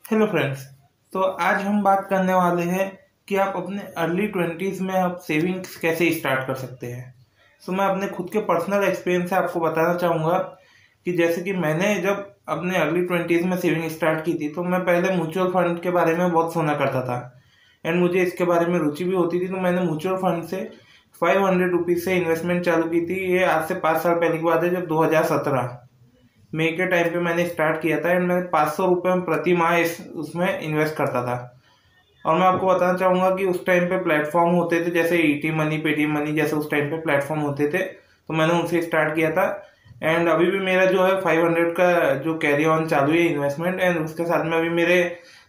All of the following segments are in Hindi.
Hello friends. तो आज हम बात करने वाले हैं कि आप अपने अर्ली ट्वेंटीज़ में आप सेविंग्स कैसे स्टार्ट कर सकते हैं। मैं अपने खुद के पर्सनल एक्सपीरियंस से आपको बताना चाहूँगा कि जैसे कि मैंने जब अपने अर्ली ट्वेंटीज़ में सेविंग स्टार्ट की थी, तो मैं पहले म्यूचुअल फंड के बारे में बहुत सुना करता था एंड मुझे इसके बारे में रुचि भी होती थी। तो मैंने म्यूचुअल फंड से 500 रुपीज़ से इन्वेस्टमेंट चालू की थी। ये आज से 5 साल पहले की बात है, जब 2017 मई के टाइम पे मैंने स्टार्ट किया था एंड मैं 500 रुपये प्रति माह उसमें इन्वेस्ट करता था। और मैं आपको बताना चाहूँगा कि उस टाइम पे प्लेटफॉर्म होते थे जैसे ईटी मनी, पेटीएम मनी जैसे उस टाइम पे प्लेटफॉर्म होते थे, तो मैंने उनसे स्टार्ट किया था। एंड अभी भी मेरा जो है 500 का जो कैरी ऑन चालू है इन्वेस्टमेंट, एंड उसके साथ में अभी मेरे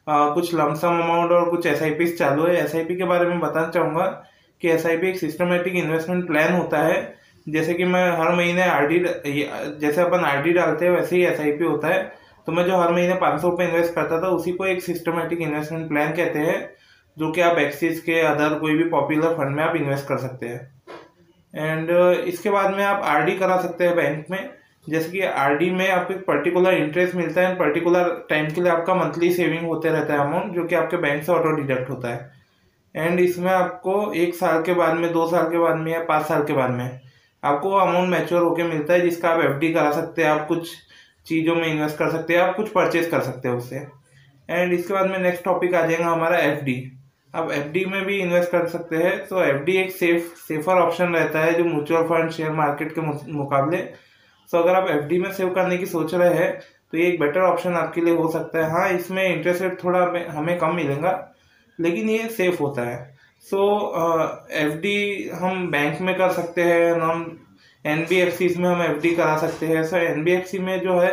कुछ लमसम अमाउंट और कुछ एसआईपी चालू है। एसआईपी के बारे में बताना चाहूँगा कि एसआईपी एक सिस्टमेटिक इन्वेस्टमेंट प्लान होता है। जैसे कि मैं हर महीने आरडी, जैसे अपन आरडी डालते हैं वैसे ही एसआईपी होता है। तो मैं जो हर महीने 500 रुपये इन्वेस्ट करता था, उसी को एक सिस्टमेटिक इन्वेस्टमेंट प्लान कहते हैं, जो कि आप एक्सिस के अदर कोई भी पॉपुलर फंड में आप इन्वेस्ट कर सकते हैं। एंड इसके बाद में आप आरडी करा सकते हैं बैंक में। जैसे कि आरडी में आपको एक पर्टिकुलर इंटरेस्ट मिलता है एंड पर्टिकुलर टाइम के लिए आपका मंथली सेविंग होते रहता है अमाउंट, जो कि आपके बैंक से ऑटो डिडक्ट होता है। एंड इसमें आपको 1 साल के बाद में, 2 साल के बाद में या 5 साल के बाद में आपको अमाउंट मैच्योर होके मिलता है, जिसका आप एफडी करा सकते हैं, आप कुछ चीज़ों में इन्वेस्ट कर सकते हैं, आप कुछ परचेज कर सकते हैं उससे। एंड इसके बाद में नेक्स्ट टॉपिक आ जाएगा हमारा एफडी। आप एफडी में भी इन्वेस्ट कर सकते हैं। तो एफडी एक सेफर ऑप्शन रहता है जो म्यूचुअल फंड शेयर मार्केट के मुकाबले। अगर आप एफडी में सेव करने की सोच रहे हैं, तो ये एक बेटर ऑप्शन आपके लिए हो सकता है। हाँ, इसमें इंटरेस्ट रेट थोड़ा हमें कम मिलेगा, लेकिन ये सेफ होता है। एफडी हम बैंक में कर सकते हैं, हम एनबीएफसी में हम एफडी करा सकते हैं। एनबीएफसी में जो है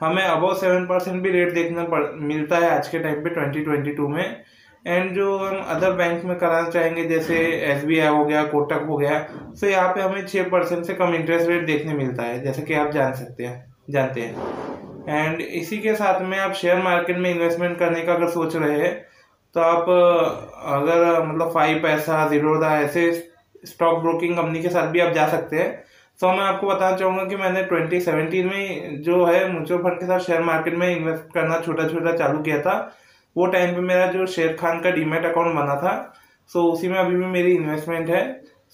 हमें अबव 7% भी रेट मिलता है आज के टाइम पे 2022 में। एंड जो हम अदर बैंक में कराना चाहेंगे जैसे एसबीआई हो गया, कोटक हो गया, यहाँ पे हमें 6% से कम इंटरेस्ट रेट देखने मिलता है, जैसे कि आप जानते हैं। एंड इसी के साथ में आप शेयर मार्केट में इन्वेस्टमेंट करने का अगर सोच रहे हैं, तो आप अगर मतलब 5पैसा, ज़ीरोधा ऐसे स्टॉक ब्रोकिंग कंपनी के साथ भी आप जा सकते हैं। मैं आपको बताना चाहूँगा कि मैंने 2017 में जो है म्यूचुअल फंड के साथ शेयर मार्केट में इन्वेस्ट करना छोटा छोटा चालू किया था। वो टाइम पे मेरा जो शेर खान का डीमैट अकाउंट बना था, उसी में अभी भी मेरी इन्वेस्टमेंट है।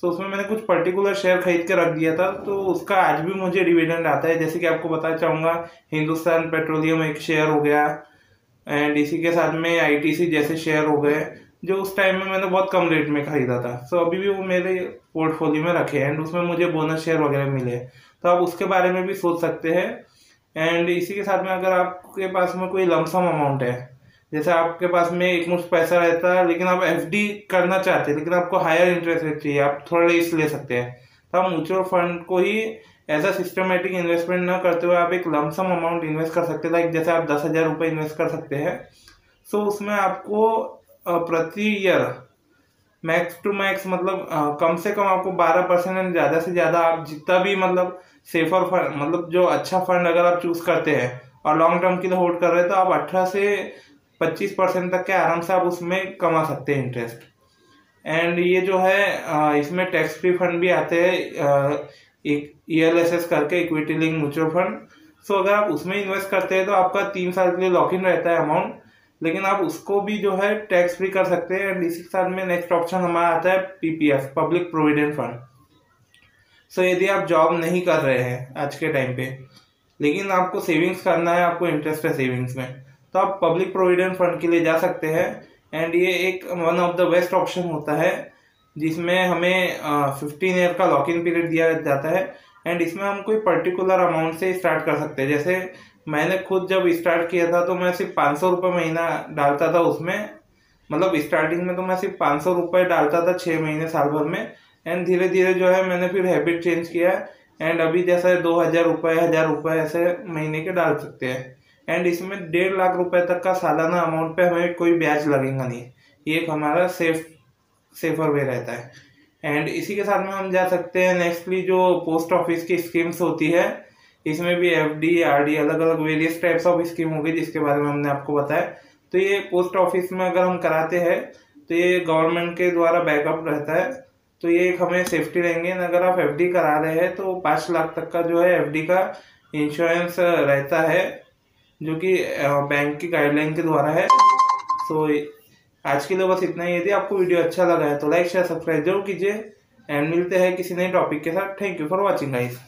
उसमें मैंने कुछ पर्टिकुलर शेयर खरीद के रख दिया था, तो उसका आज भी मुझे डिविडेंड आता है। जैसे कि आपको बताना चाहूँगा, हिंदुस्तान पेट्रोलियम एक शेयर हो गया, एंड इसी के साथ में आईटीसी जैसे शेयर हो गए, जो उस टाइम में मैंने बहुत कम रेट में खरीदा था। अभी भी वो मेरे पोर्टफोलियो में रखे हैं एंड उसमें मुझे बोनस शेयर वगैरह मिले, तो आप उसके बारे में भी सोच सकते हैं। एंड इसी के साथ में अगर आपके पास में कोई लमसम अमाउंट है, जैसे आपके पास में एक मुश्त पैसा रहता है, लेकिन आप एफडी करना चाहते हैं, लेकिन आपको हायर इंटरेस्ट रेट चाहिए, आप थोड़ा रिस्क ले सकते हैं, तो आप म्यूचुअल फंड को ही एज अ सिस्टमेटिक इन्वेस्टमेंट ना करते हुए आप एक लमसम अमाउंट इन्वेस्ट कर सकते हैं। लाइक जैसे आप 10,000 रुपये इन्वेस्ट कर सकते हैं। उसमें आपको प्रति ईयर मैक्स टू मैक्स मतलब कम से कम आपको 12% एंड ज़्यादा से ज़्यादा आप जितना भी मतलब सेफर फंड, मतलब जो अच्छा फंड अगर आप चूज़ करते हैं और लॉन्ग टर्म के लिए होल्ड कर रहे हैं, तो आप 18 से 25% तक के आराम से आप उसमें कमा सकते हैं इंटरेस्ट। एंड ये जो है इसमें टैक्स फ्री फंड भी आते हैं, एक ELSS करके, इक्विटी लिंक म्यूचुअल फंड। अगर आप उसमें इन्वेस्ट करते हैं तो आपका 3 साल के लिए लॉक इन रहता है अमाउंट, लेकिन आप उसको भी जो है टैक्स फ्री कर सकते हैं। एंड इसी के साथ में नेक्स्ट ऑप्शन हमारा आता है PPF, पब्लिक प्रोविडेंट फंड। यदि आप जॉब नहीं कर रहे हैं आज के टाइम पे, लेकिन आपको सेविंग्स करना है, आपको इंटरेस्ट है सेविंग्स में, तो आप पब्लिक प्रोविडेंट फंड के लिए जा सकते हैं। एंड ये एक one of the best option होता है, जिसमें हमें 15 ईयर का लॉक इन पीरियड दिया जाता है। एंड इसमें हम कोई पर्टिकुलर अमाउंट से स्टार्ट कर सकते हैं। जैसे मैंने खुद जब स्टार्ट किया था, तो मैं सिर्फ 500 रुपये महीना डालता था उसमें। मतलब स्टार्टिंग में तो मैं सिर्फ 500 रुपये डालता था 6 महीने साल भर में। एंड धीरे धीरे जो है मैंने फिर हैबिट चेंज किया, एंड अभी जैसे 2,000 रुपये, 1,000 रुपये ऐसे महीने के डाल सकते हैं। एंड इसमें 1.5 लाख रुपए तक का सालाना अमाउंट पे हमें कोई ब्याज लगेगा नहीं। ये एक हमारा सेफर वे रहता है। एंड इसी के साथ में हम जा सकते हैं नेक्स्टली जो पोस्ट ऑफिस की स्कीम्स होती है। इसमें भी एफडी, आरडी, अलग अलग वेरियस टाइप्स ऑफ स्कीम होगी, जिसके बारे में हमने आपको बताया। तो ये पोस्ट ऑफिस में अगर हम कराते हैं, तो ये गवर्नमेंट के द्वारा बैकअप रहता है, तो ये एक हमें सेफ्टी रहेंगे। अगर आप एफडी करा रहे हैं, तो 5 लाख तक का जो है एफडी का इंश्योरेंस रहता है। जो कि बैंक की गाइडलाइन के द्वारा है। सो आज के लिए बस इतना ही। यदि आपको वीडियो अच्छा लगा है तो लाइक शेयर सब्सक्राइब जरूर कीजिए एंड मिलते हैं किसी नए टॉपिक के साथ। Thank you for watching guys.